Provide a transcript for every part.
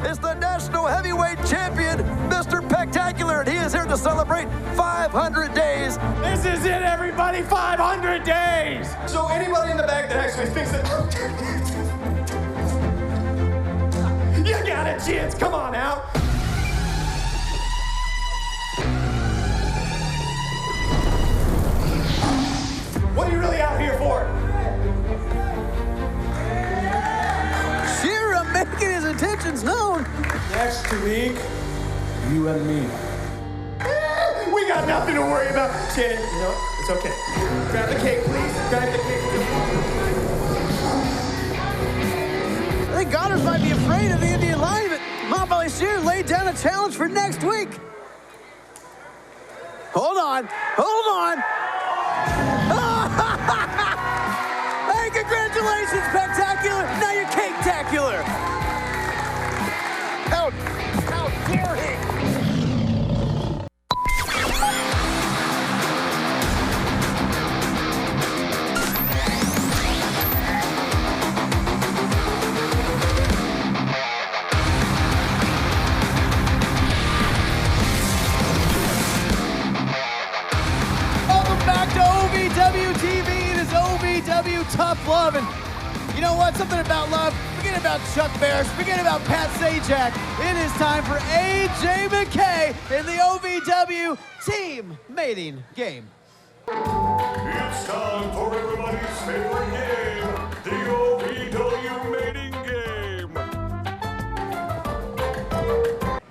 is the National Heavyweight Champion, Mr. Pec-Tacular, and he is here to celebrate 500 days. This is it, everybody, 500 days! So anybody in the back that actually thinks that... You got a chance, come on out. What are you really out here for? Shera making his intentions known. Next week, you and me. We got nothing to worry about. Shannon, you know, it's okay. Grab the cake, please. Grab the cake. I think Godderz might be afraid of the Indian lion, but Mahabali Shera laid down a challenge for next week. Hold on. Hey, congratulations, Pec-Tacular. Now you're Cake-Tacular. How dare he? Welcome back to OVW TV. It is OVW Tough Love. And you know what? Something about love. Forget about Chuck Barris. Forget about Pat Sajak. It is time for AJ McKay in the OVW Team Mating Game. It's time for everybody's favorite game, the OVW Mating Game.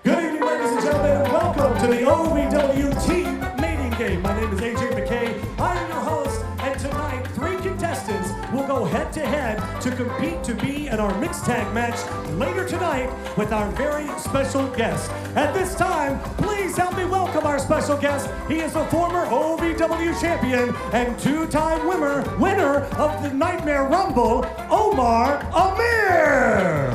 Good evening, ladies and gentlemen, and welcome to the OVW Team Mating Game. My name is AJ McKay. I'm your host, and tonight, 3 contestants will go head-to-head to compete to be in our mixed tag match later tonight with our very special guest. At this time, please help me welcome our special guest. He is a former OVW champion and 2-time winner of the Nightmare Rumble, Omar Amir.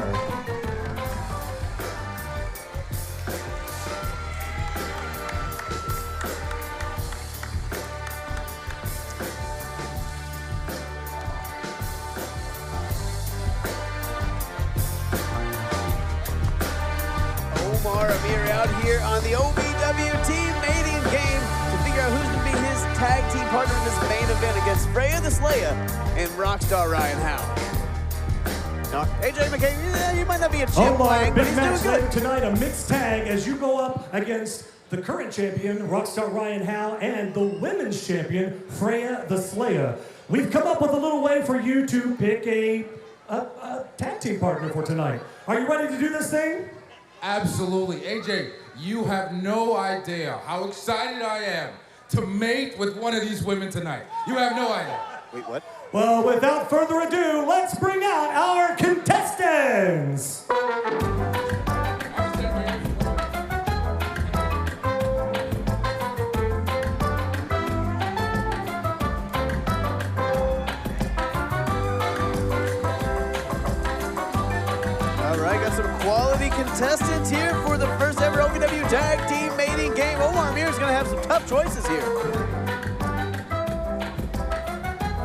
Omar Amir out here on the OVW Team Mating Game to figure out who's going to be his tag team partner in this main event against Freya the Slaya and Rockstar Ryan Howe. Now, AJ McKay, you might not be a champ playing, but big he's match doing later good. tonight, a mixed tag as you go up against the current champion, Rockstar Ryan Howe, and the women's champion, Freya the Slaya. We've come up with a little way for you to pick a tag team partner for tonight. Are you ready to do this thing? Absolutely. AJ, you have no idea how excited I am to mate with one of these women tonight. You have no idea. Wait, what? Well, without further ado, let's bring out our contestants. All right, got some quality contestants here for the first ever OVW Tag Team Mating Game. Omar Amir is going to have some tough choices here.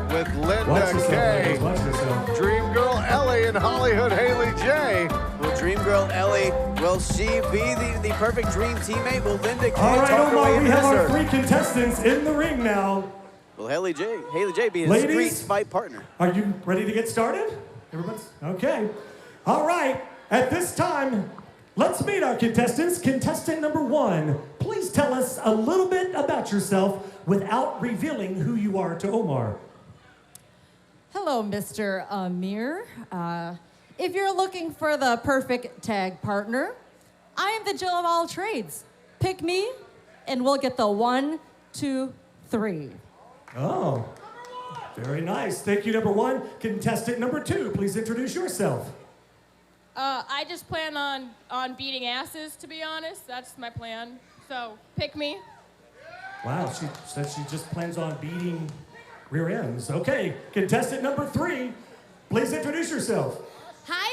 With Linda Kay, Dream Girl Ellie, and Hollywood Haley J. Will Dream Girl Ellie, will she be the perfect dream teammate? Will Linda Kay All right, talk her way Omar, we into have this, our or 3 contestants in the ring now. will Haley J be his Ladies, street fight partner? Are you ready to get started? Everybody's okay. All right, at this time, let's meet our contestants. Contestant number 1, please tell us a little bit about yourself without revealing who you are to Omar. Hello, Mr. Amir. If you're looking for the perfect tag partner, I am the Jill of all trades. Pick me, and we'll get the 1, 2, 3. Oh, very nice. Thank you, number 1. Contestant number 2, please introduce yourself. I just plan on beating asses, to be honest. That's my plan. So, pick me. Wow, she said she just plans on beating rear ends. Okay, contestant number 3, please introduce yourself. Hi,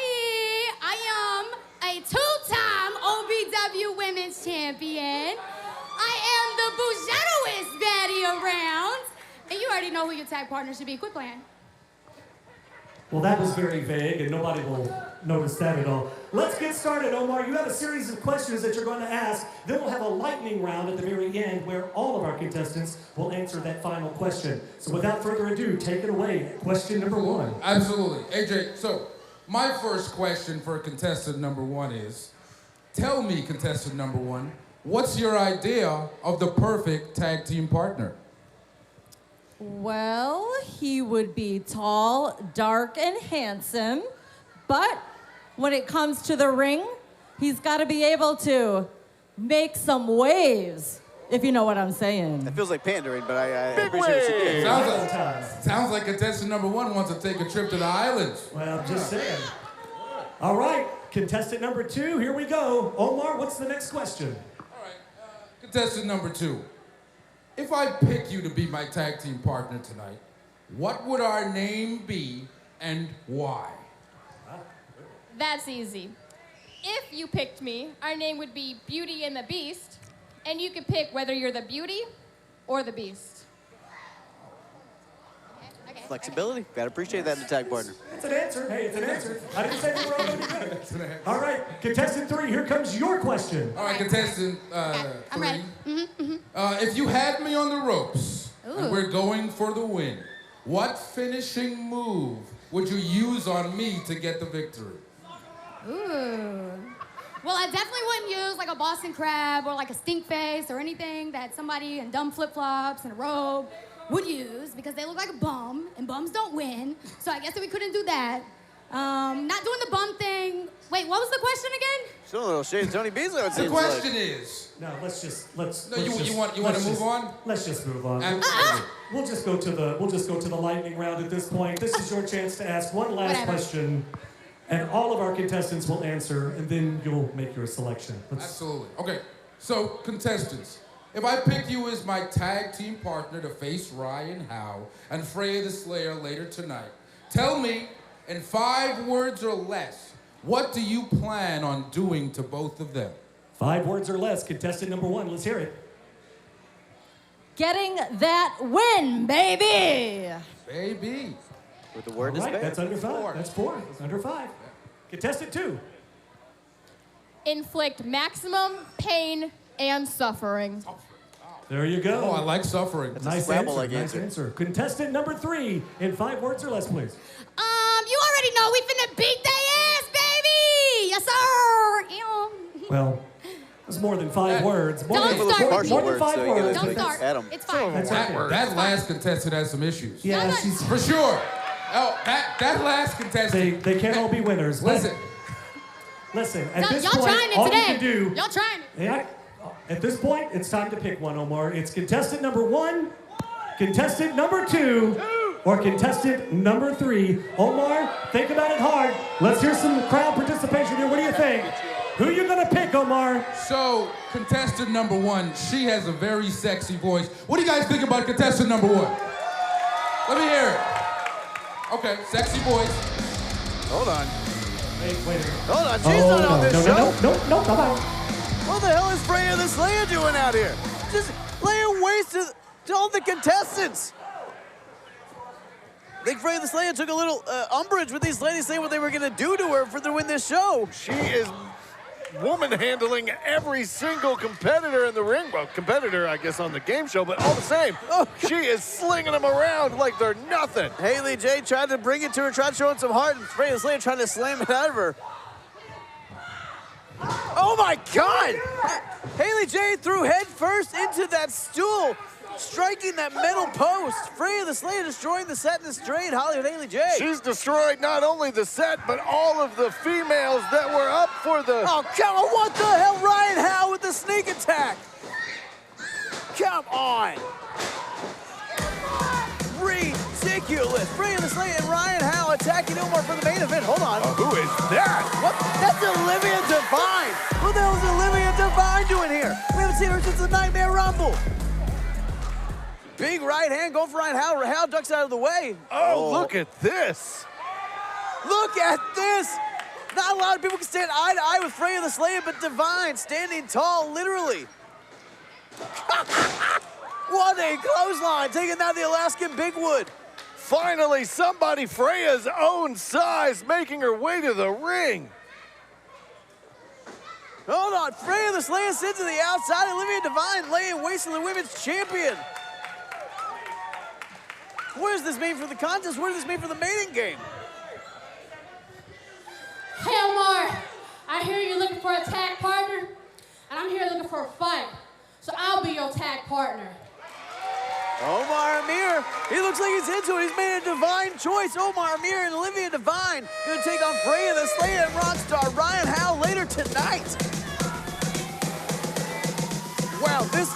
I am a 2-time OVW Women's Champion. I am the bougettoest baddie around. And you already know who your tag partner should be. Quit playing. Well, that was very vague, and nobody will notice that at all. Let's get started, Omar. You have a series of questions that you're going to ask. Then we'll have a lightning round at the very end where all of our contestants will answer that final question. So without further ado, take it away. Question number 1. Absolutely. AJ, so my first question for contestant number 1 is, tell me, contestant number 1, what's your idea of the perfect tag team partner? Well, he would be tall, dark, and handsome, but when it comes to the ring, he's got to be able to make some waves, if you know what I'm saying. That feels like pandering, but I appreciate what you did. Sounds like contestant number 1 wants to take a trip to the islands. Well, I'm just saying. All right, contestant number 2, here we go. Omar, what's the next question? All right, contestant number 2. If I pick you to be my tag team partner tonight, what would our name be and why? That's easy. If you picked me, our name would be Beauty and the Beast, and you could pick whether you're the beauty or the beast. Okay, Flexibility. Gotta appreciate that in the tag partner. It's an answer. Hey, it's an answer. I didn't say they were all going to be good. All right, contestant 3, here comes your question. All right, contestant 3. If you had me on the ropes and we're going for the win, what finishing move would you use on me to get the victory? Ooh. Well, I definitely wouldn't use like a Boston Crab or like a stink face or anything that somebody in dumb flip-flops and a robe would use because they look like a bum and bums don't win. So I guess that we couldn't do that. Not doing the bum thing. Wait, what was the question again? Still a little shade of Tony Beasley. The question is... No, let's just you want to move on? Let's just move on. Absolutely. We'll just go to the lightning round at this point. This is your chance to ask one last question, and all of our contestants will answer, and then you'll make your selection. Absolutely. Okay. So, contestants, if I pick you as my tag team partner to face Ryan Howe and Freya the Slayer later tonight, tell me in 5 words or less, what do you plan on doing to both of them? 5 words or less. Contestant number 1, let's hear it. Getting that win, baby! Baby. With the word All right, is that's under 5. That's 4. Under 5. Contestant 2. Inflict maximum pain and suffering. There you go. Oh, I like suffering. Nice answer. Nice answer. Contestant number 3, in 5 words or less, please. You already know we finna beat they ass, baby! Yes, sir! Well, it's more than 5 words. More Don't than, start. more than 5 words. Don't start. It's fine. That last contestant has some issues. Yeah, she's... For sure. Oh, that last contestant. They can't all be winners. Listen. Listen, at this y'all point, trying it all today. you can do... Y'all trying it. Yeah, at this point, it's time to pick one, Omar. It's contestant number 1, contestant number 2, or contestant number 3. Omar, think about it hard. Let's hear some crowd participation here. What do you think? Who you gonna pick, Omar? So, contestant number 1, she has a very sexy voice. What do you guys think about contestant number 1? Let me hear it. Okay, sexy voice. Hold on. Wait a minute. Hold on, she's not on this show. No, bye-bye. What the hell is Freya the Slayer doing out here? Just laying waste to all the contestants. I think Freya the Slayer took a little umbrage with these ladies saying what they were going to do to her to win this show. She is woman handling every single competitor in the ring. Well, competitor, I guess, on the game show, but all the same, she is slinging them around like they're nothing. Haley J tried to bring it to her, tried to show it some heart, and Freya the Slayer trying to slam it out of her. Oh my God! Haley J threw head first into that stool, striking that metal post. Freya the Slayer destroying the set in the straight. Hollywood Haley J. She's destroyed not only the set, but all of the females that were up for the... Oh, come on, what the hell? Ryan Howe with the sneak attack. Come on. Ridiculous. Freya the Slayer and Ryan Howe attacking Omar for the main event. Hold on. Who is that? What? That's Olivia Devine. What the hell is Olivia Devine doing here? We haven't seen her since the Nightmare Rumble. Big right hand going for Ryan Howe. Howe ducks out of the way. Oh, look at this. Look at this. Not a lot of people can stand eye to eye with Freya the Slayer, but Devine standing tall, literally. What a clothesline, taking down the Alaskan Bigwood. Finally, somebody Freya's own size making her way to the ring. Hold on, Freya the Slaya sits to the outside. Olivia Devine laying waste to the women's champion. What does this mean for the contest? What does this mean for the mating game? Hey, Omar, I hear you're looking for a tag partner, and I'm here looking for a fight. So I'll be your tag partner. Omar Amir, he looks like he's into it. He's made a divine choice. Omar Amir and Olivia Devine gonna take on Freya the Slaya and Rockstar Ryan Howe later tonight. Wow, this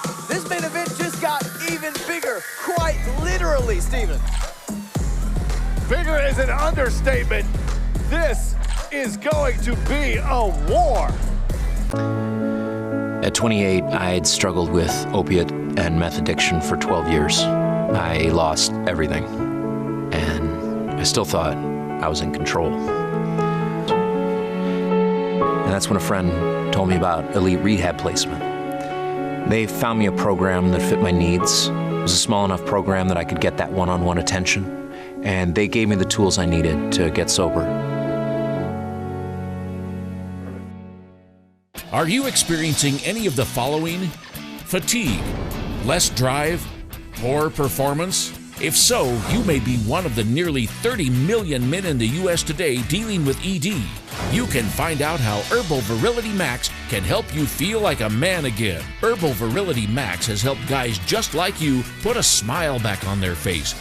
main event just got even bigger, quite literally, Steven. Bigger is an understatement. This is going to be a war. At 28, I had struggled with opiate and meth addiction for 12 years. I lost everything, and I still thought I was in control. And that's when a friend told me about elite rehab placement. They found me a program that fit my needs. It was a small enough program that I could get that one-on-one attention, and they gave me the tools I needed to get sober. Are you experiencing any of the following? Fatigue, less drive, poor performance? If so, you may be one of the nearly 30 million men in the U.S. today dealing with ED. You can find out how Herbal Virility Max can help you feel like a man again. Herbal Virility Max has helped guys just like you put a smile back on their face.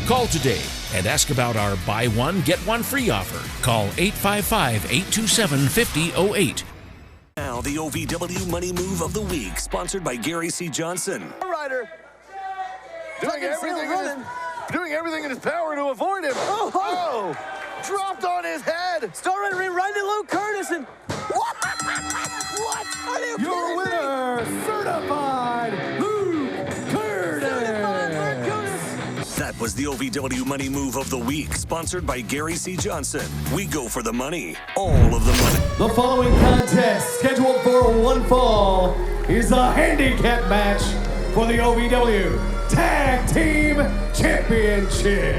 Call today and ask about our buy one, get one free offer. Call 855-827-5008. Now, the OVW Money Move of the Week, sponsored by Gary C. Johnson. Ryder. Doing everything in his power to avoid him. Oh, dropped on his head. Star Rider ran right into Luke Curtis and what? What? Are you Your winner, certified Luke Curtis. That was the OVW Money Move of the Week, sponsored by Gary C. Johnson. We go for the money, all of the money. The following contest, scheduled for one fall, is a handicap match for the OVW Tag Team Championship.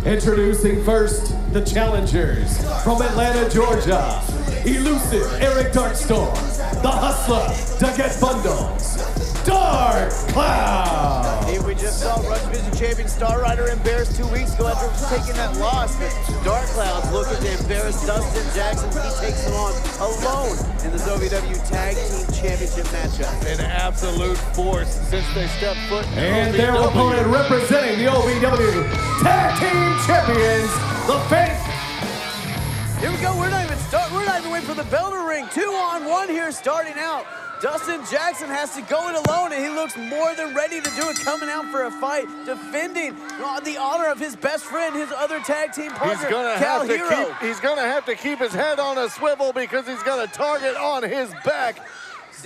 Introducing first, the challengers from Atlanta, Georgia. Elusive Eric Darkstorm, the Hustler, Deget Bundlez, DarKKloudZ. Hey, we just saw Rush Division champion Star Rider embarrassed 2 weeks ago after taking that loss. But DarKKloudZ looking to embarrass Dustin Jackson. He takes him on alone in this OVW Tag Team Championship matchup. An absolute force since they stepped foot in And OVW. their opponent representing the OVW Tag Team Champions, the Faith. Here we go. We're not even waiting for the bell to ring. 2-on-1 here starting out. Dustin Jackson has to go it alone, and he looks more than ready to do it, coming out for a fight, defending the honor of his best friend, his other tag team partner, Cal Hero. He's gonna have to keep his head on a swivel because he's got a target on his back.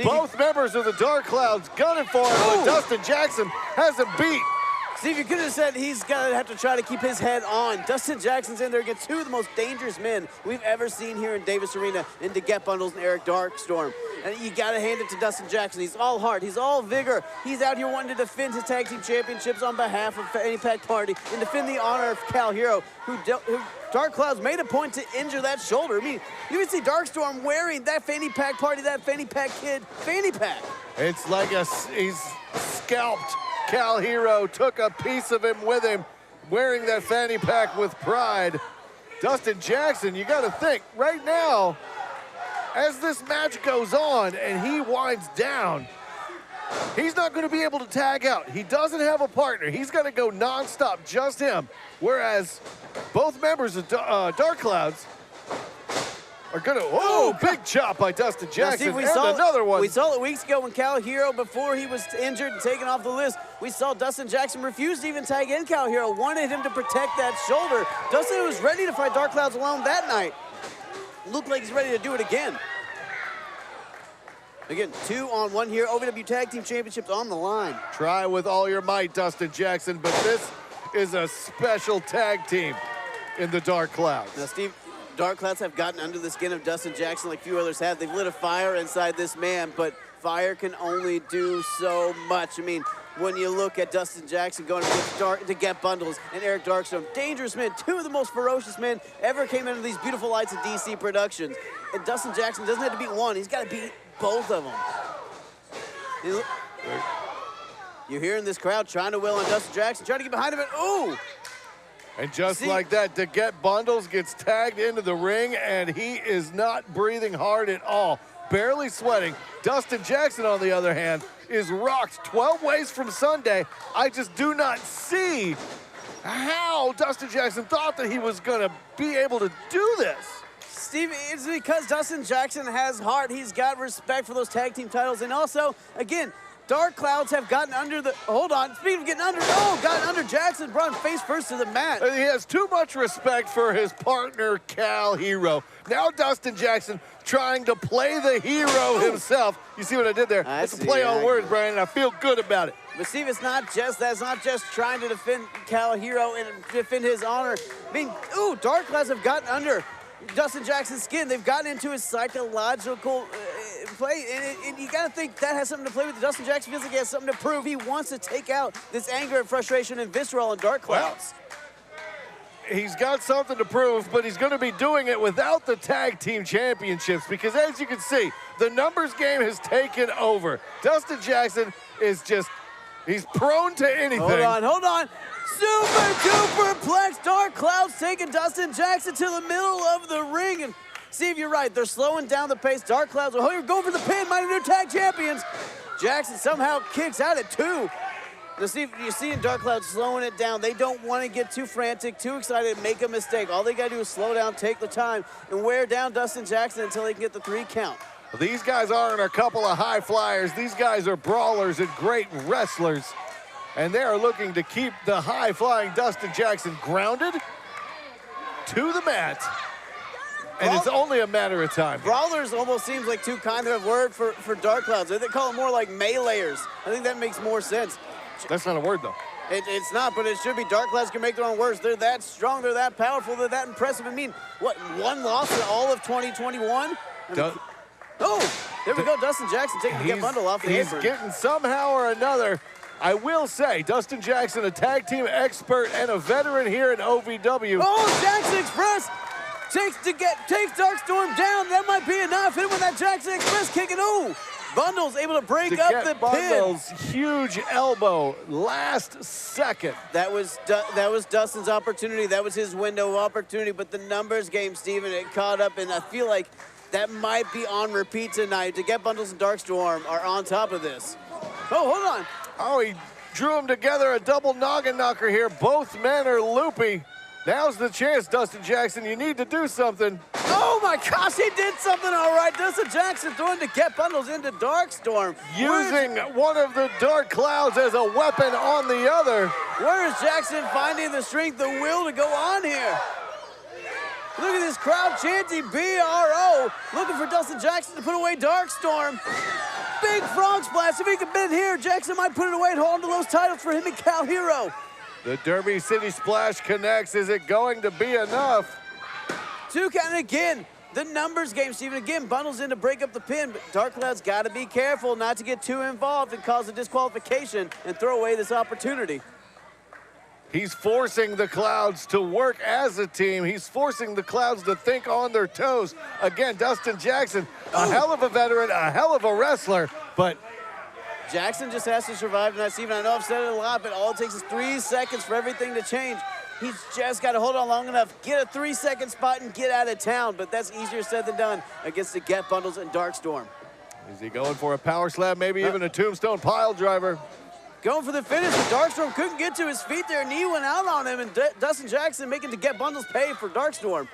Both members of the DarKKloudZ gunning for him, but Dustin Jackson has him beat. Steve, you could have said he's going to have to try to keep his head on. Dustin Jackson's in there against two of the most dangerous men we've ever seen here in Davis Arena in Deget Bundlez and Eric Darkstorm. And you got to hand it to Dustin Jackson. He's all heart. He's all vigor. He's out here wanting to defend his tag team championships on behalf of any pack party and defend the honor of Cal Hero, who DarKKloudZ made a point to injure that shoulder. I mean, you can see Darkstorm wearing that fanny pack party, that fanny pack kid fanny pack. It's like he's scalped Cal Hero, took a piece of him with him, wearing that fanny pack with pride. Dustin Jackson, you got to think, right now, as this match goes on and he winds down, he's not going to be able to tag out. He doesn't have a partner. He's got to go nonstop, just him. Whereas both members of DarKKloudZ are going to, big chop by Dustin Jackson, Now, Steve, another one. We saw it weeks ago when Cal Hero, before he was injured and taken off the list, we saw Dustin Jackson refuse to even tag in Cal Hero, wanted him to protect that shoulder. Dustin was ready to fight DarKKloudZ alone that night. Looked like he's ready to do it again. Again, 2-on-1 here, OVW Tag Team Championships on the line. Try with all your might, Dustin Jackson, but this is a special tag team in the DarKKloudZ. Now, Steve, DarKKloudZ have gotten under the skin of Dustin Jackson like few others have. They've lit a fire inside this man, but fire can only do so much. I mean, when you look at Dustin Jackson going to get Bundlez and Eric Darkstorm. Dangerous men, two of the most ferocious men ever came into these beautiful lights of DC Productions. And Dustin Jackson doesn't have to beat one, he's got to beat both of them. You're hearing this crowd trying to will on Dustin Jackson, trying to get behind him, and ooh! And just like that, Deget Bundlez gets tagged into the ring, and he is not breathing hard at all, barely sweating. Dustin Jackson, on the other hand, is rocked 12 ways from Sunday. I just do not see how Dustin Jackson thought that he was going to be able to do this. Steve, it's because Dustin Jackson has heart. He's got respect for those tag team titles. And also, again, DarKKloudZ have gotten under the, hold on, speaking of getting under, gotten under Jackson, brought him face first to the mat. He has too much respect for his partner, Cal Hero. Now Dustin Jackson trying to play the hero himself. You see what I did there? It's a play on words, Brian, and I feel good about it. But Steve, it's not just that. It's not just trying to defend Cal Hero and defend his honor. I mean, DarKKloudZ have gotten under Dustin Jackson's skin. They've gotten into his psychological play, and you got to think that has something to play with. Dustin Jackson feels like he has something to prove. He wants to take out this anger and frustration and visceral on DarKKloudZ. Well, he's got something to prove, but he's going to be doing it without the tag team championships because, as you can see, the numbers game has taken over. Dustin Jackson is just, he's prone to anything. Hold on. Super duper plex. DarKKloudZ taking Dustin Jackson to the middle of the ring. And Steve, you're right. They're slowing down the pace. DarKKloudZ, you're going for the pin. Mighty new tag champions. Jackson somehow kicks out at 2. Now, Steve, you're seeing DarKKloudZ slowing it down. They don't want to get too frantic, too excited, make a mistake. All they got to do is slow down, take the time, and wear down Dustin Jackson until they can get the 3 count. Well, these guys aren't a couple of high flyers. These guys are brawlers and great wrestlers. And they are looking to keep the high-flying Dustin Jackson grounded to the mat. And it's only a matter of time. Brawlers almost seems like too kind of a word for DarKKloudZ. They call it more like meleeers. I think that makes more sense. That's not a word, though. It's not, but it should be. DarKKloudZ can make their own words. They're that strong, they're that powerful, they're that impressive. I mean, what, 1 loss in all of 2021? There we go, Dustin Jackson taking the bundle off the apron. He's getting somehow or another. I will say, Dustin Jackson, a tag team expert and a veteran here at OVW. Oh, Jackson Express takes Darkstorm down. That might be enough. Hit him with that Jackson Express kicking. Bundlez able to break up the Bundlez, pin. huge elbow, last second. That was Dustin's opportunity. That was his window of opportunity. But the numbers game, Steven, it caught up, and I feel like that might be on repeat tonight. Deget Bundlez and Darkstorm are on top of this. Oh, hold on. Oh, he drew them together, a double noggin knocker here. Both men are loopy. Now's the chance, Dustin Jackson. You need to do something. Oh my gosh, he did something all right. Dustin Jackson throwing Deget Bundlez into Darkstorm. Using one of the DarKKloudZ as a weapon on the other. Where is Jackson finding the strength, the will to go on here? Look at this crowd chanting BRO, looking for Dustin Jackson to put away Darkstorm. Big frog splash. If he can bend here, Jackson might put it away and hold on to those titles for him and Cal Hero. The Derby City Splash connects. Is it going to be enough? 2 count, and again, the numbers game, Steven. Again, Bundlez in to break up the pin, but DarKKloudZ got to be careful not to get too involved and cause a disqualification and throw away this opportunity. He's forcing the Clouds to work as a team. He's forcing the Clouds to think on their toes. Again, Dustin Jackson, a hell of a veteran, a hell of a wrestler, but Jackson just has to survive tonight, Steven. I know I've said it a lot, but all it takes is 3 seconds for everything to change. He's just got to hold on long enough, get a 3-second spot, and get out of town. But that's easier said than done against the Deget Bundlez and Darkstorm. Is he going for a power slam, maybe even a tombstone pile driver? Going for the finish, but Darkstorm couldn't get to his feet there. Knee went out on him, and Dustin Jackson making Deget Bundlez pay for Darkstorm.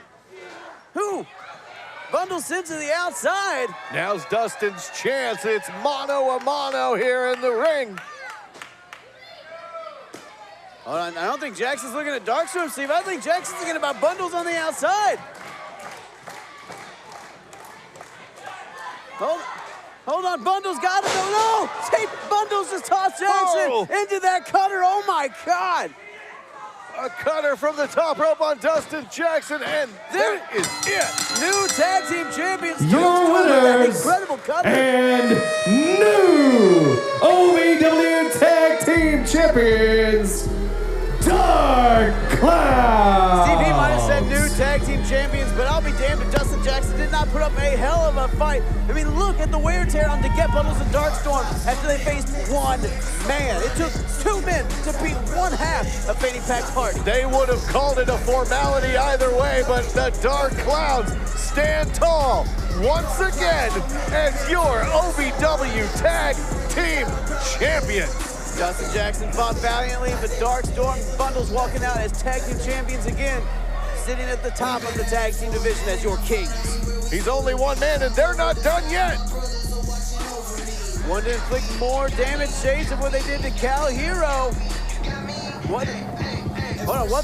Bundlez into the outside. Now's Dustin's chance. It's mano-a-mano here in the ring. Hold on, I don't think Jackson's looking at Darkstorm, Steve. I think Jackson's thinking about Bundlez on the outside. Hold on, Bundlez got it. No! Bundlez just tossed Jackson into that cutter. Oh my God! A cutter from the top rope on Dustin Jackson, and that is it. New tag team champions. Your winners incredible cutter. And new OVW Tag Team champions, DarKKloudZ. Steve, he might have said new tag team champions, but I'll be damned if Dustin Jackson did not put up a hell of a fight. I mean, look at the wear and tear on Deget, Bundlez, and Darkstorm after they faced one man. It took 2 men to beat one half of Fanny Pac's party. They would have called it a formality either way, but the DarKKloudZ stand tall once again as your OVW Tag Team Champions. Dustin Jackson fought valiantly, but Darkstorm and Bundlez walking out as tag team champions again, sitting at the top of the tag team division as your kings. He's only one man, and they're not done yet. One to inflict more damage, shades of what they did to Cal Hero. What? Hold on, what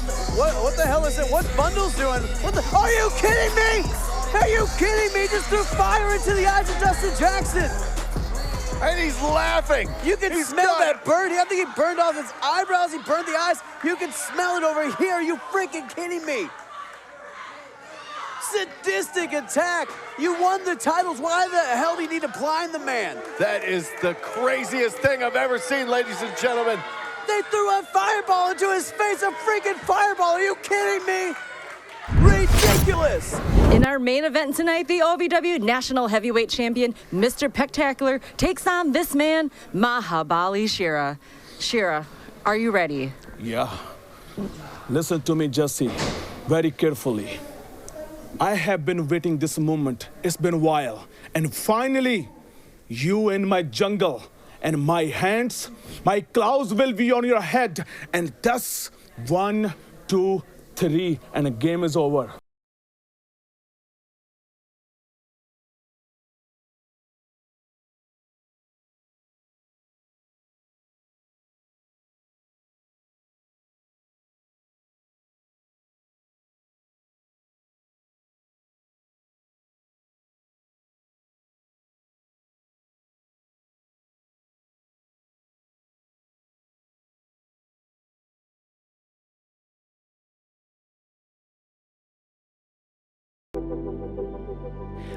the hell is it? What's Bundlez doing? Are you kidding me? Are you kidding me? Just threw fire into the eyes of Dustin Jackson. And he's laughing. You can smell that burn. I think he burned off his eyebrows. He burned the eyes. You can smell it over here. Are you freaking kidding me? Sadistic attack. You won the titles. Why the hell do you need to blind the man? That is the craziest thing I've ever seen, ladies and gentlemen. They threw a fireball into his face. A freaking fireball. Are you kidding me? Ridiculous. In our main event tonight, the OVW National Heavyweight Champion, Mr. Pec-Tacular, takes on this man, Mahabali Shera. Shera, are you ready? Yeah. Listen to me, Jessie, very carefully. I have been waiting this moment. It's been a while. And finally, you in my jungle and my hands, my claws will be on your head. And thus, 1, 2, 3, and the game is over.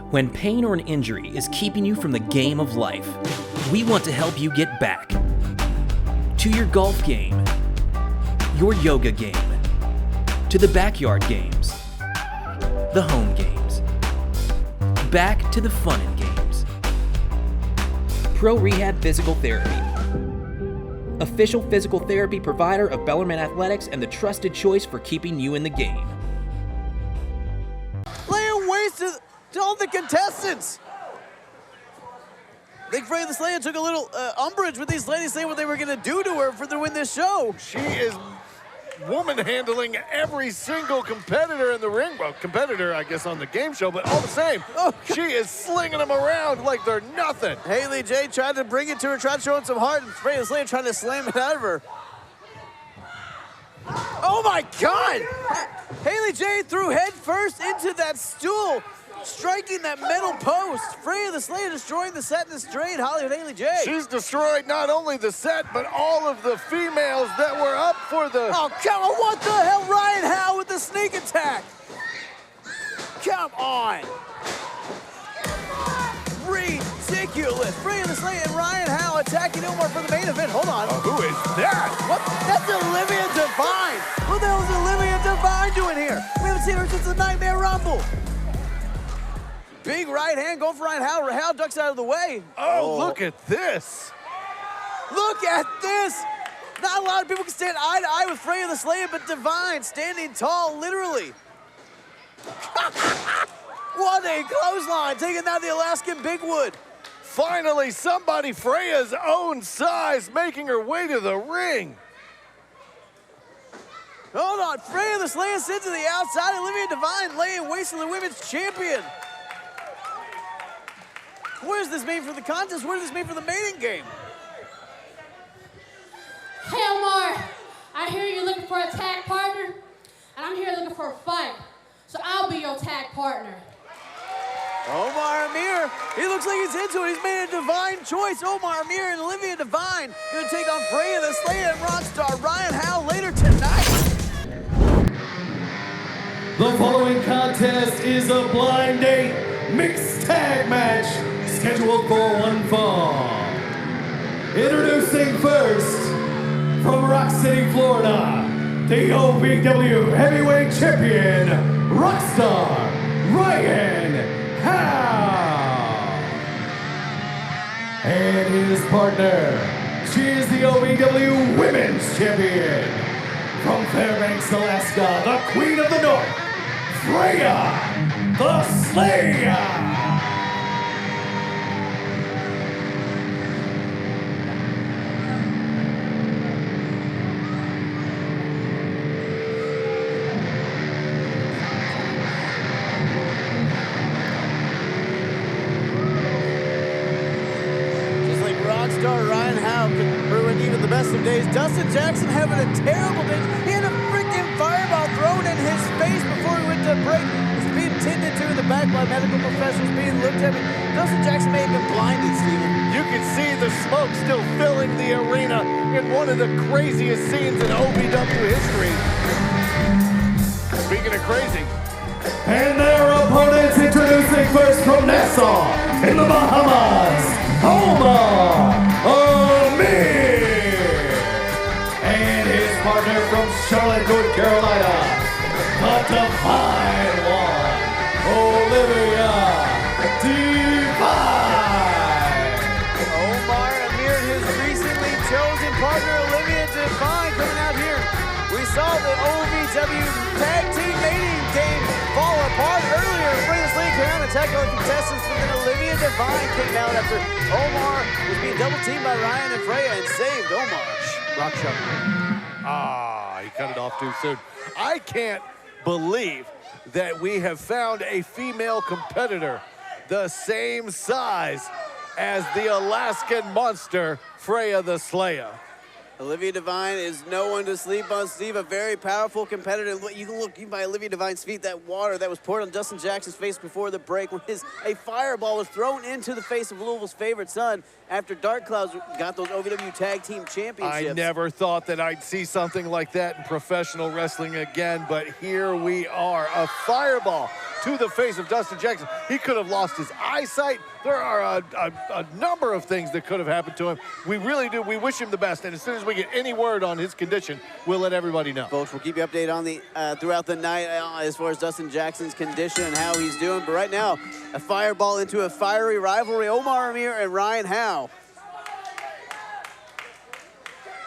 When pain or an injury is keeping you from the game of life, we want to help you get back to your golf game, your yoga game, to the backyard games, the home games, back to the fun and games. Pro Rehab Physical Therapy, official physical therapy provider of Bellarmine Athletics and the trusted choice for keeping you in the game. Laying waste to all the contestants. I think Freya the Slaya took a little umbrage with these ladies saying what they were going to do to her to win this show. She is woman handling every single competitor in the ring. Well, competitor, I guess, on the game show, but all the same, she is slinging them around like they're nothing. Haley J tried to bring it to her, tried to show it some heart, and Freya the Slaya trying to slam it out of her. Oh my God! Haley J threw head first into that stool, striking that metal post. Freya the Slaya destroying the set in the straight. Hollywood Haley J. She's destroyed not only the set, but all of the females that were up for the... Oh, come on, what the hell? Ryan Howe with the sneak attack. Come on. Ridiculous. Freya the Slaya and Ryan Howe attacking Omar for the main event. Hold on. Who is that? What? That's Olivia Devine. What the hell is Olivia Devine doing here? We haven't seen her since the Nightmare Rumble. Big right hand going for Ryan Howe. Howe ducks out of the way. Oh, look at this. Look at this. Not a lot of people can stand eye to eye with Freya the Slaya, but Devine standing tall, literally. What a clothesline, taking down the Alaskan Bigwood. Finally, somebody Freya's own size making her way to the ring. Hold on, Freya the Slaya sits to the outside. Olivia Devine laying waste to the women's champion. What does this mean for the contest? What does this mean for the mating game? Hey, Omar, I hear you're looking for a tag partner, and I'm here looking for a fight. So I'll be your tag partner. Omar Amir, he looks like he's into it. He's made a divine choice. Omar Amir and Olivia Devine gonna take on Freya the Slaya and Rockstar. Ryan Howe later tonight. The following contest is a blind date mixed tag match scheduled for one fall. Introducing first, from Rock City, Florida, the OVW Heavyweight Champion, Rockstar, Ryan Howe. And his partner, she is the OVW Women's Champion, from Fairbanks, Alaska, the Queen of the North, Freya, the Slaya. Rockstar Ryan Howe could ruin even the best of days. Dustin Jackson having a terrible day. He had a freaking fireball thrown in his face before he went to break. He's being tended to in the back by medical professionals, being looked at. Dustin Jackson may have been blinded, Steven. You can see the smoke still filling the arena in one of the craziest scenes in OVW history. Speaking of crazy. And their opponents, introducing first from Nassau in the Bahamas, Omar, Amir. And his partner from Charlotte, North Carolina, the Divine One, Olivia Divine. Omar, Amir, and his recently chosen partner, Olivia Divine, coming out here. We saw the OVW Tag Team Mating game fall apart earlier. Freya came out and attacked all the contestants, but then Olivia Divine came out after Omar was being double teamed by Ryan and Freya and saved Omar. Rock shot. Ah, he cut it off too soon. I can't believe that we have found a female competitor the same size as the Alaskan monster, Freya the Slaya. Olivia Divine is no one to sleep on, Steve. A very powerful competitor. You can look by Olivia Divine's feet, that water that was poured on Dustin Jackson's face before the break when a fireball was thrown into the face of Louisville's favorite son after DarKKloudZ got those OVW Tag Team Championships. I never thought that I'd see something like that in professional wrestling again, but here we are. A fireball to the face of Dustin Jackson. He could have lost his eyesight. There are a number of things that could have happened to him. We really do. We wish him the best, and as soon as we get any word on his condition, we'll let everybody know. Folks, we'll keep you updated on the throughout the night as far as Dustin Jackson's condition and how he's doing. But right now, a fireball into a fiery rivalry. Omar Amir and Ryan Howe.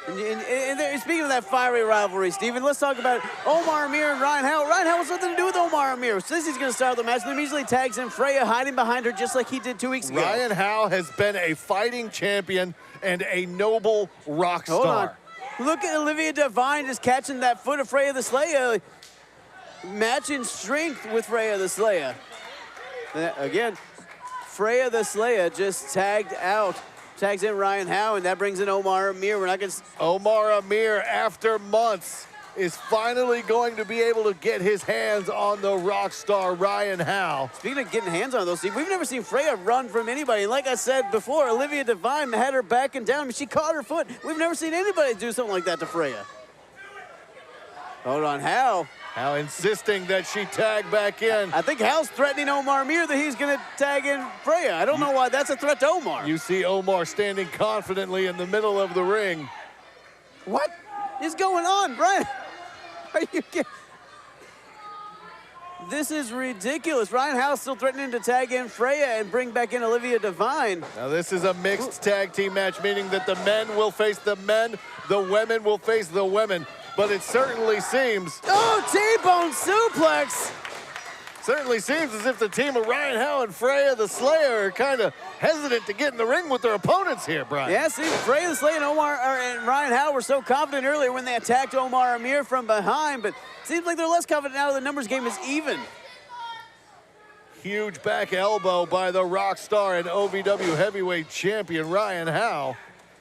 And speaking of that fiery rivalry, Steven, let's talk about Omar Amir and Ryan Howe. Ryan Howe has nothing to do with Omar Amir. Says he's going to start the match, and immediately tags in Freya hiding behind her just like he did 2 weeks ago. Ryan Howe has been a fighting champion and a noble rock star. Hold on. Look at Olivia Divine just catching that foot of Freya the Slaya, matching strength with Freya the Slaya. Again, Freya the Slaya just tagged out. Tags in Ryan Howe, and that brings in Omar Amir. We're not going to... Omar Amir, after months, is finally going to be able to get his hands on the rock star Ryan Howe. Speaking of getting hands on those, Steve, we've never seen Freya run from anybody. And like I said before, Olivia Divine had her backing down. I mean, she caught her foot. We've never seen anybody do something like that to Freya. Hold on, Howe. Howe insisting that she tag back in. I think Howe's threatening Omar Amir that he's going to tag in Freya. I don't know why that's a threat to Omar. You see Omar standing confidently in the middle of the ring. What is going on, Brian? Are you kidding? This is ridiculous. Ryan Howe still threatening to tag in Freya and bring back in Olivia Divine. Now this is a mixed tag team match, meaning that the men will face the men, the women will face the women. But it certainly seems... Oh, T-bone suplex! Certainly seems as if the team of Ryan Howe and Freya the Slayer are kind of hesitant to get in the ring with their opponents here, Brian. Yeah, see, Freya the Slayer and Ryan Howe were so confident earlier when they attacked Omar Amir from behind, but it seems like they're less confident now that the numbers game is even. Huge back elbow by the Rockstar and OVW heavyweight champion Ryan Howe.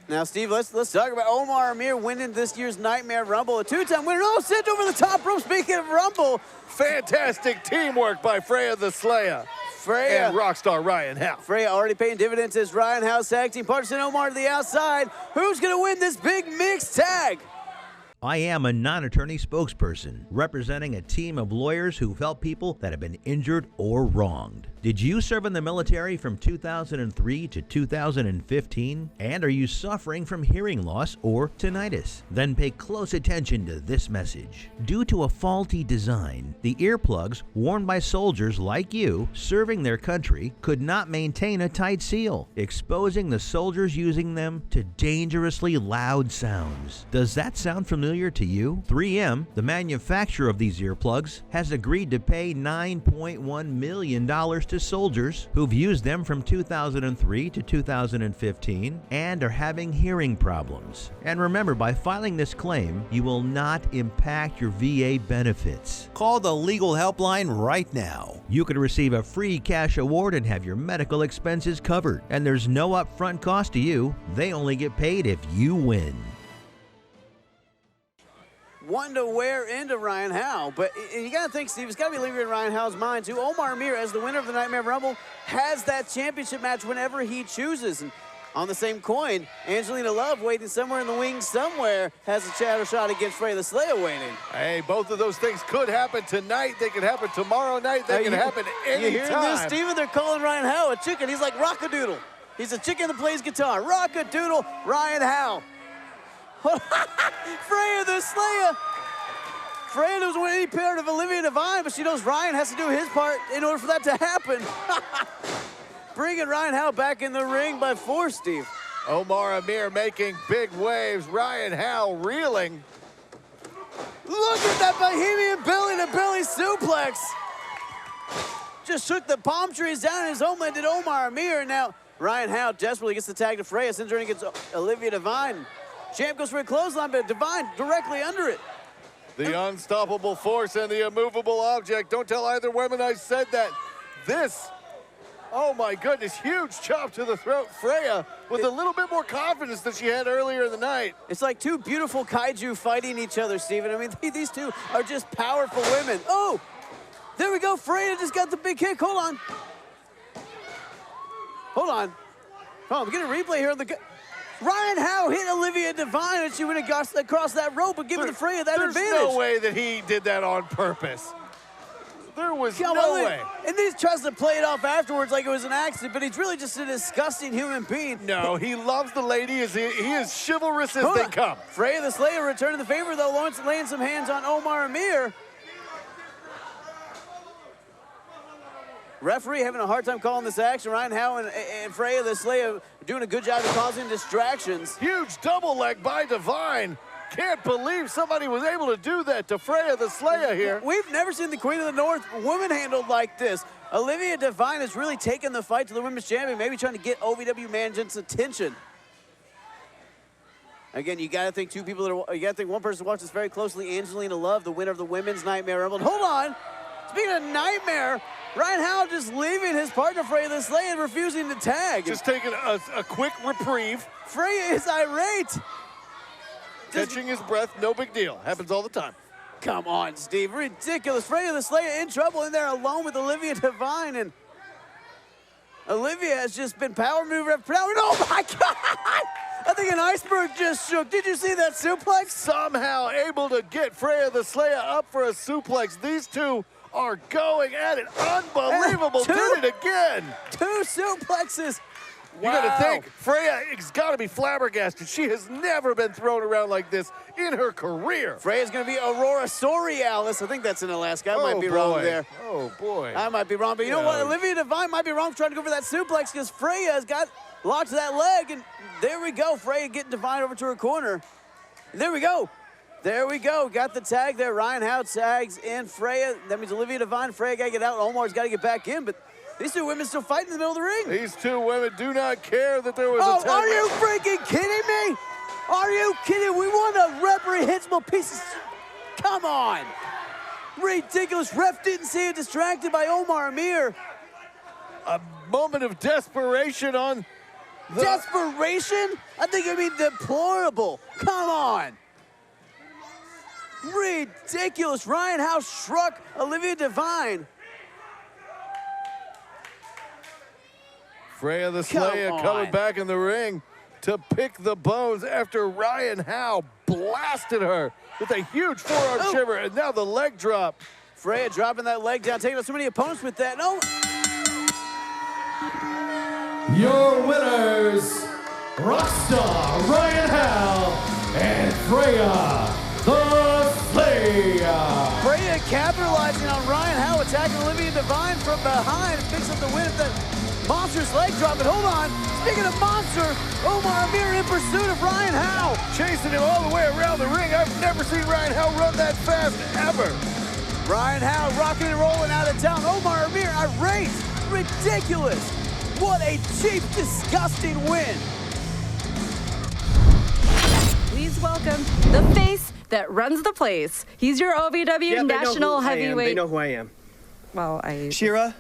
Now, Steve, let's talk about Omar Amir winning this year's Nightmare Rumble. A two-time winner. Oh, sent over the top rope. Speaking of Rumble. Fantastic teamwork by Freya the Slaya. Freya. And Rockstar Ryan Howe. Freya already paying dividends as Ryan Howe's tag team partner. Sent Omar to the outside. Who's going to win this big mixed tag? I am a non-attorney spokesperson representing a team of lawyers who've helped people that have been injured or wronged. Did you serve in the military from 2003 to 2015? And are you suffering from hearing loss or tinnitus? Then pay close attention to this message. Due to a faulty design, the earplugs worn by soldiers like you serving their country could not maintain a tight seal, exposing the soldiers using them to dangerously loud sounds. Does that sound familiar to you? 3M, the manufacturer of these earplugs, has agreed to pay $9.1 million to soldiers who've used them from 2003 to 2015 and are having hearing problems. And remember, by filing this claim, you will not impact your VA benefits. Call the legal helpline right now. You could receive a free cash award and have your medical expenses covered. And there's no upfront cost to you. They only get paid if you win. One to wear into Ryan Howe, but you got to think, Steve, it's got to be lingering in Ryan Howe's mind, too. Omar Amir, as the winner of the Nightmare Rumble, has that championship match whenever he chooses. And on the same coin, Angelina Love, waiting somewhere in the wings somewhere, has a shadow shot against Freya the Slaya waiting. Hey, both of those things could happen tonight. They could happen tomorrow night. They can happen anytime. You hear this, Steven? They're calling Ryan Howe a chicken. He's like Rockadoodle. He's a chicken that plays guitar. Rockadoodle, Ryan Howe. Freya the Slaya. Freya doesn't want any part of Olivia Devine, but she knows Ryan has to do his part in order for that to happen. Bringing Ryan Howe back in the ring by force, Steve. Omar Amir making big waves. Ryan Howe reeling. Look at that Bohemian belly-to-belly suplex. Just shook the palm trees down in his homeland, did Omar Amir. And now Ryan Howe desperately gets the tag to Freya, sends her in against Olivia Devine. Champ goes for a clothesline, but Devine directly under it. The unstoppable force and the immovable object. Don't tell either woman I said that. This, oh my goodness, huge chop to the throat. Freya with a little bit more confidence than she had earlier in the night. It's like two beautiful kaiju fighting each other, Steven. I mean, these two are just powerful women. Oh, there we go. Freya just got the big kick. Hold on. Hold on. Oh, we get a replay here on the... Ryan Howe hit Olivia Devine and she went across that rope and giving Freya that advantage. There's no way that he did that on purpose. There was no way. And he tries to play it off afterwards like it was an accident, but he's really just a disgusting human being. No, he loves the lady. He is chivalrous as they come. Freya the Slayer returning the favor, though. Lawrence laying some hands on Omar Amir. Referee having a hard time calling this action. Ryan Howe and Freya the Slayer doing a good job of causing distractions. Huge double leg by Devine. Can't believe somebody was able to do that to Freya the Slayer here. We've never seen the Queen of the North woman handled like this. Olivia Devine has really taken the fight to the women's champion, maybe trying to get OVW management's attention. Again, you got to think you got to think one person watches very closely. Angelina Love, the winner of the women's Nightmare Rumble. Hold on. Speaking of Nightmare, Ryan Howe just leaving his partner Freya the Slayer and refusing to tag. Just taking a quick reprieve. Freya is irate. Catching his breath, no big deal. Happens all the time. Come on, Steve. Ridiculous. Freya the Slayer in trouble in there alone with Olivia Devine. And Olivia has just been power mover after power. Oh, my God. I think an iceberg just shook. Did you see that suplex? Somehow able to get Freya the Slayer up for a suplex. These two are going at it. Unbelievable. Did it again. Two suplexes. You got to think, Freya has got to be flabbergasted. She has never been thrown around like this in her career. Freya's going to be Aurora Sorialis. I think that's in Alaska. I might be wrong there. Oh, boy. I might be wrong. But you know what? Olivia Devine might be wrong trying to go for that suplex because Freya has got locked to that leg. And there we go. Freya getting Devine over to her corner. And there we go. There we go. Got the tag there. Ryan Howe tags in Freya. That means Olivia Devine. Freya got to get out. Omar's got to get back in. But these two women still fighting in the middle of the ring. These two women do not care that there was a tag. Are you freaking kidding me? Are you kidding? We want a reprehensible piece of... Come on. Ridiculous. Ref didn't see it, distracted by Omar Amir. A moment of desperation on the... Desperation? I think I mean deplorable. Come on. Ridiculous. Ryan Howe struck Olivia Devine. Freya the Slayer coming back in the ring to pick the bones after Ryan Howe blasted her with a huge forearm shiver, and now the leg drop. Freya dropping that leg down, taking out so many opponents with that. No. Your winners, Rockstar, Ryan Howe, and Freya, the Slaya. Freya capitalizing on Ryan Howe, attacking Olivia Divine from behind, picks up the win at that monster's leg drop. But hold on, speaking of monster, Omar Amir in pursuit of Ryan Howe. Chasing him all the way around the ring. I've never seen Ryan Howe run that fast, ever. Ryan Howe rocking and rolling out of town. Omar Amir irate, ridiculous. What a cheap, disgusting win. Please welcome the face that runs the place. He's your OVW National Heavyweight. They know who I am. Well, Shera,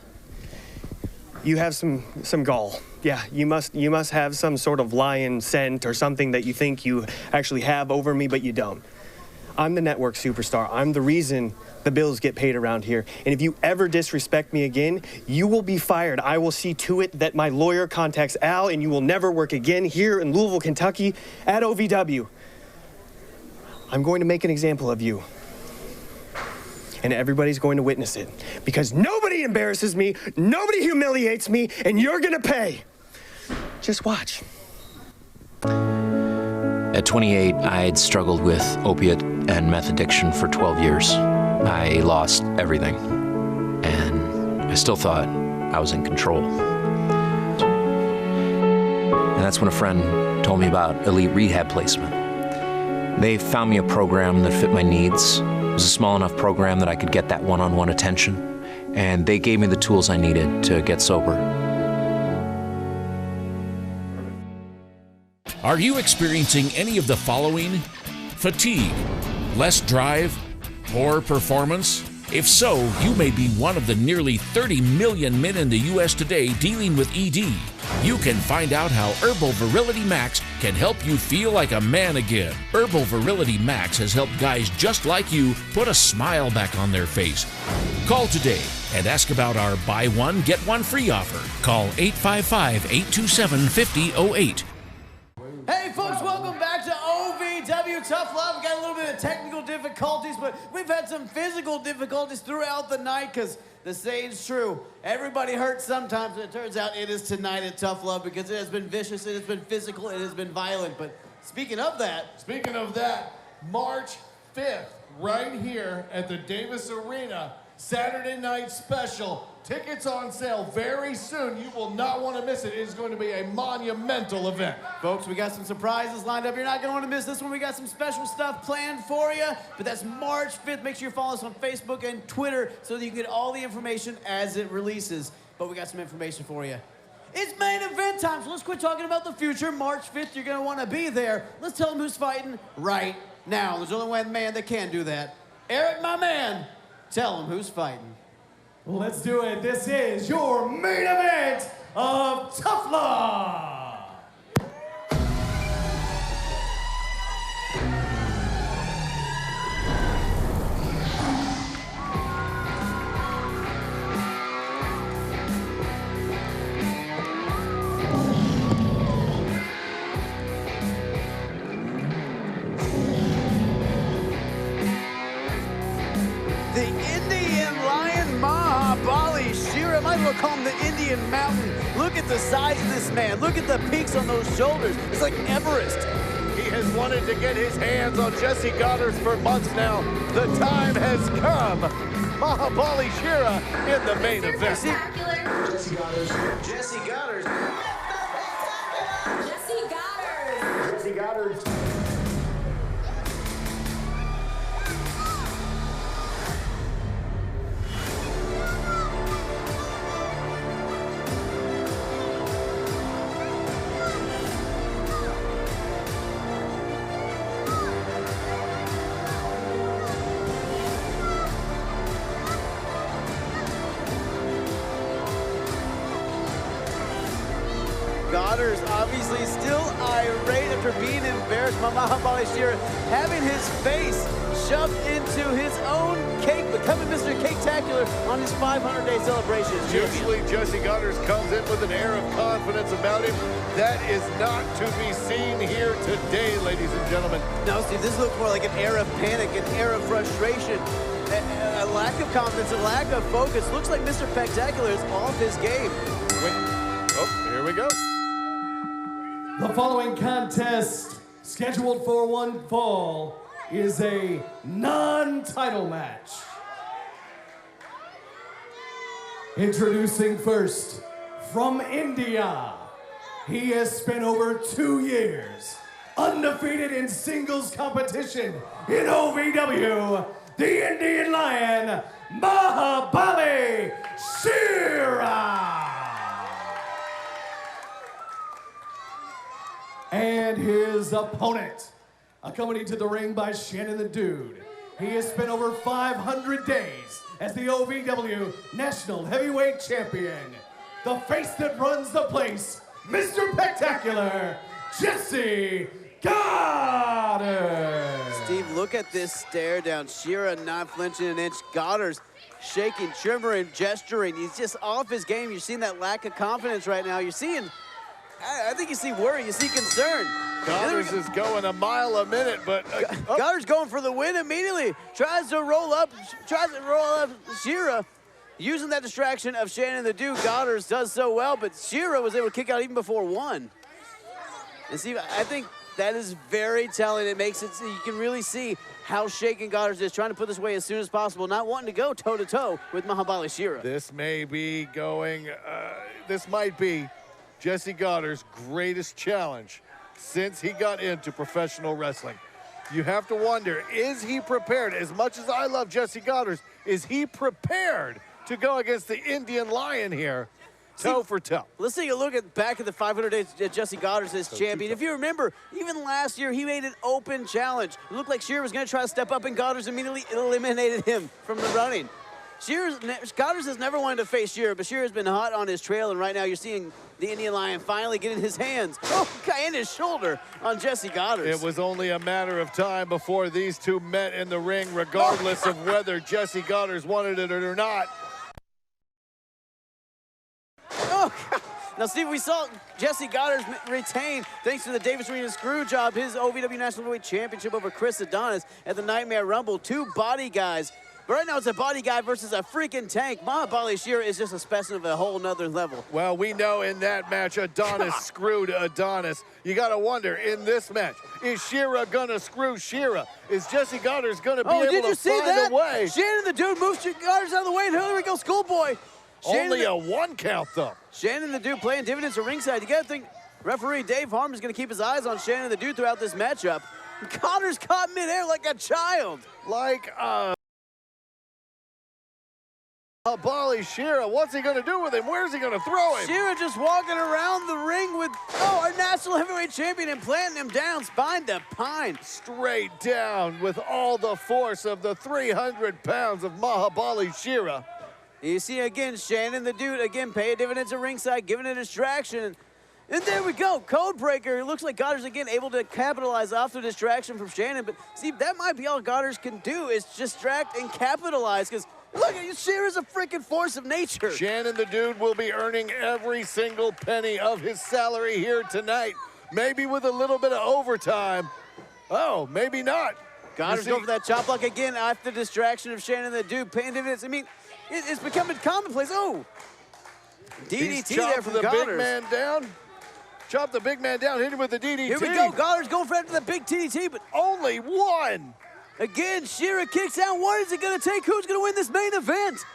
you have some gall. Yeah, you must have some sort of lion scent or something that you think you actually have over me, but you don't. I'm the network superstar. I'm the reason the bills get paid around here. And if you ever disrespect me again, you will be fired. I will see to it that my lawyer contacts Al, and you will never work again here in Louisville, Kentucky at OVW. I'm going to make an example of you. And everybody's going to witness it. Because nobody embarrasses me, nobody humiliates me, and you're gonna pay. Just watch. At 28, I'd struggled with opiate and meth addiction for 12 years. I lost everything, and I still thought I was in control. And that's when a friend told me about elite rehab placement. They found me a program that fit my needs. It was a small enough program that I could get that one-on-one attention, and they gave me the tools I needed to get sober. Are you experiencing any of the following? Fatigue, less drive, poor performance? If so, you may be one of the nearly 30 million men in the U.S. today dealing with ED. You can find out how Herbal Virility Max can help you feel like a man again. Herbal Virility Max has helped guys just like you put a smile back on their face. Call today and ask about our buy one, get one free offer. Call 855-827-5008. Hey folks, welcome back to OVW Tough Love. We got a little bit of technical difficulties, but we've had some physical difficulties throughout the night because the saying's true. Everybody hurts sometimes, and it turns out it is tonight at Tough Love because it has been vicious, it has been physical, it has been violent. But speaking of that, March 5th, right here at the Davis Arena, Saturday night special. Tickets on sale very soon. You will not want to miss it. It is going to be a monumental event. folks, we got some surprises lined up. You're not going to want to miss this one. We got some special stuff planned for you, but that's March 5th. Make sure you follow us on Facebook and Twitter so that you can get all the information as it releases. But we got some information for you. It's main event time, so let's quit talking about the future. March 5th, you're going to want to be there. Let's tell them who's fighting right now. There's only one man that can do that. Eric, my man, tell them who's fighting. Let's do it. This is your main event of Tough Love. The Indian Lion Mahabali Shera, might as well call him the Indian Mountain. Look at the size of this man. Look at the peaks on those shoulders. It's like Everest. He has wanted to get his hands on Jessie Godderz for months now. The time has come. Mahabali Shera in the main event. Jessie Godderz. Jessie Godderz. Jessie Godderz. Jessie Godderz. Godderz obviously still irate after being embarrassed by Mahabali Shera, having his face shoved into his own cake, becoming Mr. Pec-Tacular on his 500-day celebration. Usually Jessie Godderz comes in with an air of confidence about him. That is not to be seen here today, ladies and gentlemen. No, Steve, this looks more like an air of panic, an air of frustration, a lack of confidence, a lack of focus. Looks like Mr. Pec-Tacular is off his game. Here we go. The following contest, scheduled for one fall, is a non-title match. Introducing first, from India, he has spent over 2 years undefeated in singles competition in OVW, the Indian Lion, Mahabali Shera. And his opponent, accompanied to the ring by Shannon the Dude. He has spent over 500 days as the OVW National Heavyweight Champion. The face that runs the place, Mr. Pec-Tacular, Jessie, Godderz. Steve, look at this stare down. Shera not flinching an inch. Godderz shaking, trembling, gesturing. He's just off his game. You're seeing that lack of confidence right now. You're seeing, I think you see worry, you see concern. Godderz is going a mile a minute, but... Godderz going for the win immediately. Tries to roll up Shera. Using that distraction of Shannon the Dude, Godderz does so well, but Shera was able to kick out even before one. And Steve, I think that is very telling. It makes it so you can really see how shaken Godderz is, trying to put this away as soon as possible, not wanting to go toe-to-toe with Mahabali Shera. This may be going, this might be Jessie Godderz's greatest challenge since he got into professional wrestling. You have to wonder, is he prepared? As much as I love Jessie Godderz, is he prepared to go against the Indian Lion here, toe for toe? Let's take a look back at the 500 days Jessie Godderz as champion. If you remember, even last year, he made an open challenge. It looked like Shera was going to try to step up, and Godderz immediately eliminated him from the running. Godderz has never wanted to face Shera, but Shera's been hot on his trail, and right now you're seeing the Indian Lion finally getting his hands and his shoulder on Jessie Godderz. It was only a matter of time before these two met in the ring, regardless of whether Jessie Godderz wanted it or not. Now, Steve, we saw Jessie Godderz retain, thanks to the Davis Arena screw job, his OVW National Heavyweight Championship over Chris Adonis at the Nightmare Rumble. 2 body guys. But right now it's a body guy versus a freaking tank. Mahabali Shera is just a specimen of a whole nother level. Well, we know in that match, Adonis screwed Adonis. You got to wonder, in this match, is Shera going to screw Shera? Is Jessie Godderz going to be able to find a way? Shannon the Dude moves Godderz out of the way, and here we go, Schoolboy. Only a 1 count, though. Shannon the Dude playing dividends to ringside. You got to think referee Dave Harmon's going to keep his eyes on Shannon the Dude throughout this matchup. Godderz caught midair like a child. Like Mahabali Shera, what's he going to do with him? Where's he going to throw him? Shera just walking around the ring with, our National Heavyweight Champion, and planting him down, spine to pine. Straight down with all the force of the 300 pounds of Mahabali Shera. You see, again, Shannon the Dude, again, paying dividends at ringside, giving a distraction. And there we go, code breaker. It looks like Godderz, again, able to capitalize off the distraction from Shannon. But, see, that might be all Godderz can do is distract and capitalize, because look at you, Shera's a freaking force of nature. Shannon the Dude will be earning every single penny of his salary here tonight. Maybe with a little bit of overtime. Oh, maybe not. Godderz going for that chop block again after the distraction of Shannon the Dude, paying dividends. I mean, it's becoming commonplace. Oh, DDT there from the Godderz. Big man down. Chop the big man down, hit him with the DDT. Here we go, Godderz going for after the big DDT, but only 1. Again, Shera kicks out. What is it going to take? Who's going to win this main event?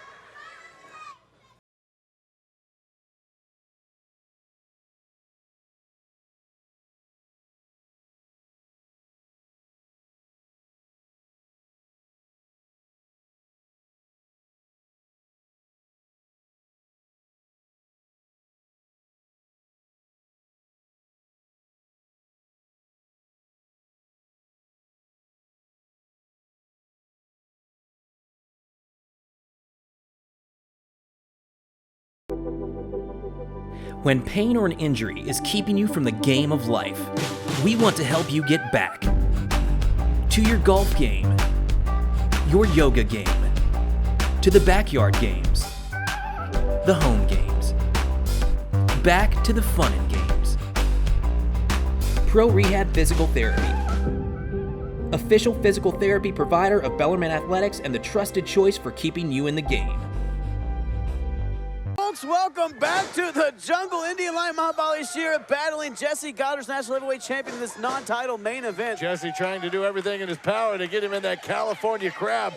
When pain or an injury is keeping you from the game of life, we want to help you get back to your golf game, your yoga game, to the backyard games, the home games, back to the fun and games. Pro Rehab Physical Therapy, official physical therapy provider of Bellarmine Athletics and the trusted choice for keeping you in the game. folks. Welcome back to the Jungle. Indian Lion Mahabali Shera battling Jessie, Godderz National Heavyweight Champion in this non-title main event. Jessie trying to do everything in his power to get him in that California crab.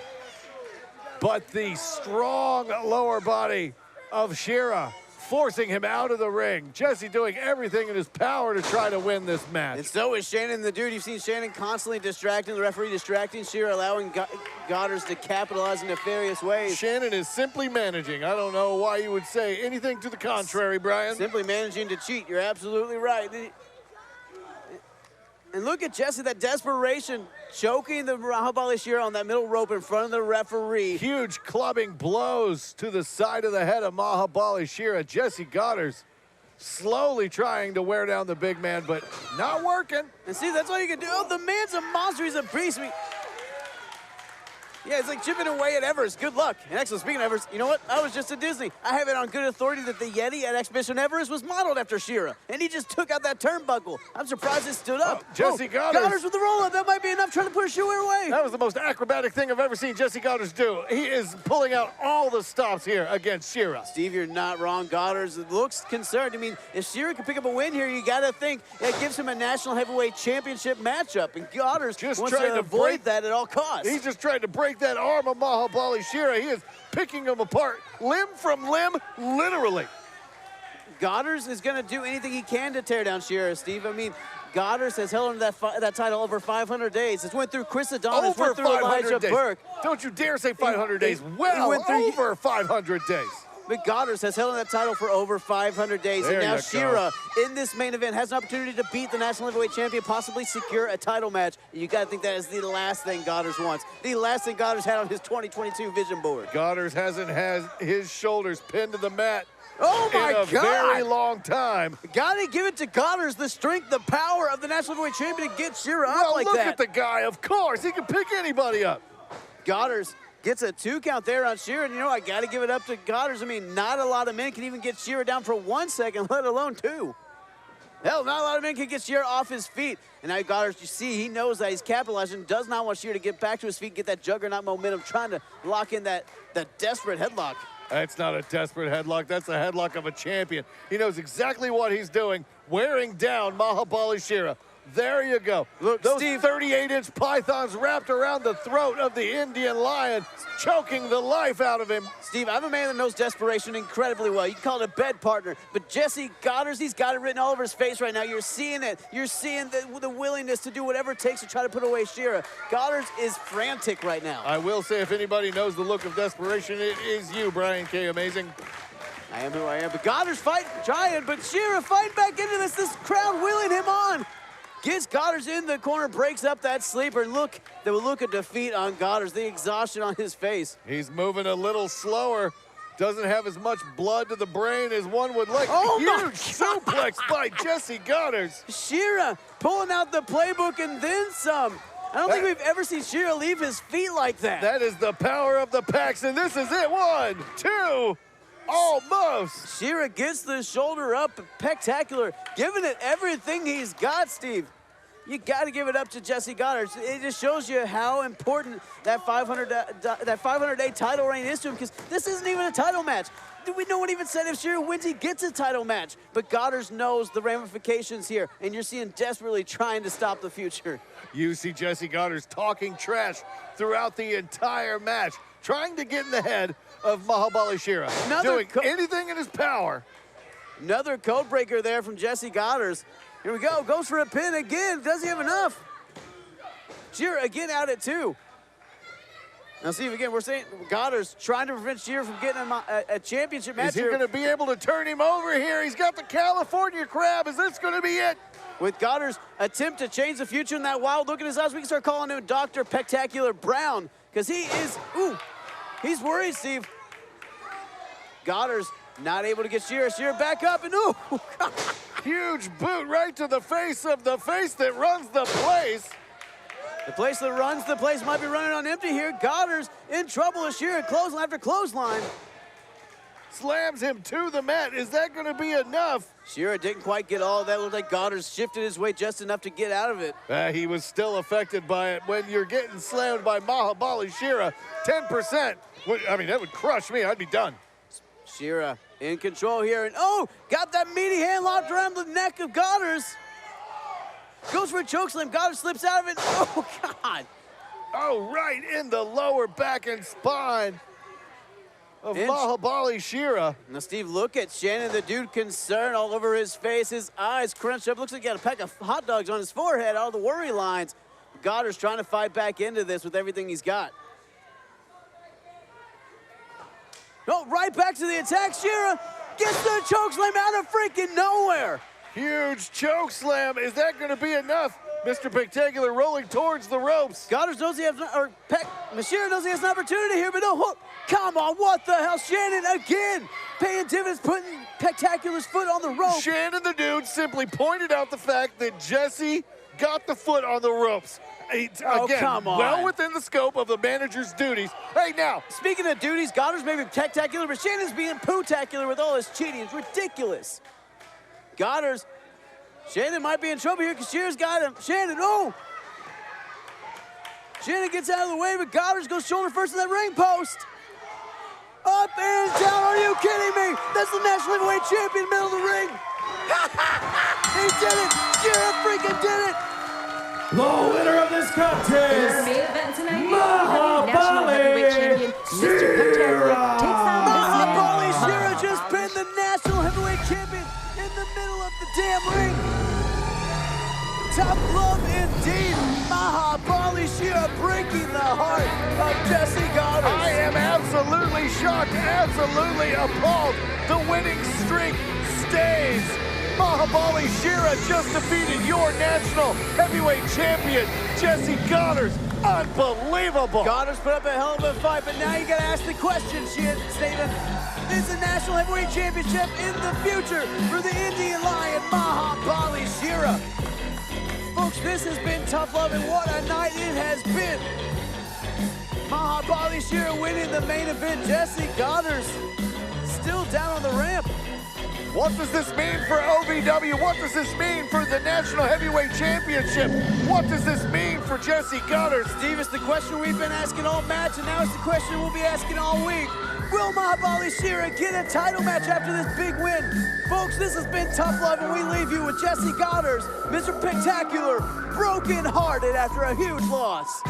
But the strong lower body of Shera forcing him out of the ring. Jessie doing everything in his power to try to win this match. And so is Shannon the Dude. You've seen Shannon constantly distracting the referee, distracting Shera, allowing Godderz to capitalize in nefarious ways. Shannon is simply managing. I don't know why you would say anything to the contrary, Brian. Simply managing to cheat. You're absolutely right. And look at Jessie, that desperation, choking the Mahabali Shera on that middle rope in front of the referee. Huge clubbing blows to the side of the head of Mahabali Shera. Jessie Godderz slowly trying to wear down the big man, but not working. And see, that's all you can do. Oh, the man's a monster. He's a beast. Yeah, it's like chipping away at Everest. Good luck. And actually, speaking of Everest, you know what? I was just at Disney. I have it on good authority that the Yeti at Expedition Everest was modeled after Shera. And he just took out that turnbuckle. I'm surprised it stood up. Jessie Godderz. Godderz with the roll-up. That might be enough trying to push Shera away. That was the most acrobatic thing I've ever seen Jessie Godderz do. He is pulling out all the stops here against Shera. Steve, you're not wrong. Godderz looks concerned. I mean, if Shera can pick up a win here, you got to think it gives him a National Heavyweight Championship matchup. And Godderz just wants to avoid that at all costs. He's just trying to break that arm of Mahabali Shera. He is picking him apart limb from limb, literally. Godderz is going to do anything he can to tear down Shera, Steve. I mean, Godderz has held him that title over 500 days. It's went through Chris Adonis, went through Elijah Burke. Don't you dare say 500 days. Well, over 500 days. But Godderz has held on that title for over 500 days. There and now you Shera, in this main event, has an opportunity to beat the National Heavyweight Champion, possibly secure a title match. You got to think that is the last thing Godderz wants. The last thing Godderz had on his 2022 vision board. Godderz hasn't had his shoulders pinned to the mat in a very long time. Gotta give it to Godderz, the strength, the power of the National Heavyweight Champion to get Shera up like that. Look at the guy, of course. He can pick anybody up. Godderz gets a 2 count there on Shera, and you know, I got to give it up to Godderz. I mean, not a lot of men can even get Shera down for 1 second, let alone 2. Hell, not a lot of men can get Shera off his feet. And now Godderz, you see, he knows that he's capitalizing, does not want Shera to get back to his feet, get that juggernaut momentum, trying to lock in that desperate headlock. That's not a desperate headlock. That's a headlock of a champion. He knows exactly what he's doing, wearing down Mahabali Shera. There you go. Look, those Steve, 38-inch pythons wrapped around the throat of the Indian lion, choking the life out of him. Steve, I'm a man that knows desperation incredibly well. You can call it a bed partner. But Jessie Godderz, he's got it written all over his face right now. You're seeing it. You're seeing the willingness to do whatever it takes to try to put away Shera. Godderz is frantic right now. I will say, if anybody knows the look of desperation, it is you, Brian K. Amazing. I am who I am. But Godderz trying, but Shera fighting back into this. This crowd willing him on. Gets Godderz in the corner, breaks up that sleeper. Look, the look of defeat on Godderz, the exhaustion on his face. He's moving a little slower. Doesn't have as much blood to the brain as one would like. Oh, huge suplex by Jessie Godderz. Shera pulling out the playbook and then some. I don't think we've ever seen Shera leave his feet like that. That is the power of the Pacs, and this is it. 1, 2. Almost. Shera gets the shoulder up, Pec-Tacular, giving it everything he's got, Steve. You got to give it up to Jessie Godderz. It just shows you how important that 500-day title reign is to him, because this isn't even a title match. No one even said if Shera wins, he gets a title match. But Godderz knows the ramifications here, and you're seeing desperately trying to stop the future. You see Jessie Godderz talking trash throughout the entire match, trying to get in the head of Mahabali Shera, doing anything in his power. Another code breaker there from Jessie Godderz. Here we go, goes for a pin again, does he have enough? Shera again out at 2. Now Steve, again, we're saying Godderz trying to prevent Shera from getting a championship match. Is he gonna be able to turn him over here? He's got the California crab, is this gonna be it? With Godderz attempt to change the future in that wild look in his eyes, we can start calling him Dr. Pec-Tacular Brown, because he is, he's worried, Steve. Godderz not able to get Shera back up, and huge boot right to the face of the face that runs the place. The place that runs the place might be running on empty here. Godderz in trouble as Shera clothesline after clothesline. Slams him to the mat. Is that going to be enough? Shera didn't quite get all of that. Looked like Godderz shifted his weight just enough to get out of it. He was still affected by it. When you're getting slammed by Mahabali Shera, 10%. I mean, that would crush me. I'd be done. Shera in control here, and oh, got that meaty hand locked around the neck of Godderz. Goes for a chokeslam, Godderz slips out of it. Oh, God. Oh, right in the lower back and spine of Mahabali Shera. Now, Steve, look at Shannon, the dude concerned all over his face, his eyes crunched up. Looks like he got a pack of hot dogs on his forehead, all the worry lines. Godderz trying to fight back into this with everything he's got. Oh, right back to the attack. Shera gets the chokeslam out of freaking nowhere. Huge chokeslam. Is that going to be enough? Mr. Pec-Tacular rolling towards the ropes. Godderz knows he has, Shera knows he has an opportunity here, but no, come on, what the hell? Shannon again paying dividends, putting Pec-Tacular's foot on the rope. Shannon, the dude, simply pointed out the fact that Jessie got the foot on the ropes. Again, come on. Well within the scope of the manager's duties. Hey, now. Speaking of duties, Godderz may be Pec-Tacular, but Shannon's being poo-tacular with all his cheating. It's ridiculous. Godderz, Shannon might be in trouble here because Shera's got him. Shannon, oh! Shannon gets out of the way, but Godderz goes shoulder first in that ring post. Up and down, are you kidding me? That's the National Heavyweight Champion, middle of the ring. He did it! Shera freaking did it! The winner of this contest, Mahabali Shera. Mahabali Shera just pinned the National Heavyweight Champion in the middle of the damn ring. Tough love indeed. Mahabali Shera breaking the heart of Jessie Godderz. I am absolutely shocked, absolutely appalled. The winning streak stays. Mahabali Shera just defeated your National Heavyweight Champion, Jessie Godderz. Unbelievable. Godderz put up a hell of a fight, but now you gotta ask the question, Steven. Is the National Heavyweight Championship in the future for the Indian Lion, Mahabali Shera? Folks, this has been tough love, and what a night it has been. Mahabali Shera winning the main event. Jessie Godderz still down on the ramp. What does this mean for OVW? What does this mean for the National Heavyweight Championship? What does this mean for Jessie Godderz? Steve, it's the question we've been asking all match, and now it's the question we'll be asking all week. Will Mahabali Shera get a title match after this big win? Folks, this has been Tough Love, and we leave you with Jessie Godderz, Mr. Pec-Tacular, broken-hearted after a huge loss.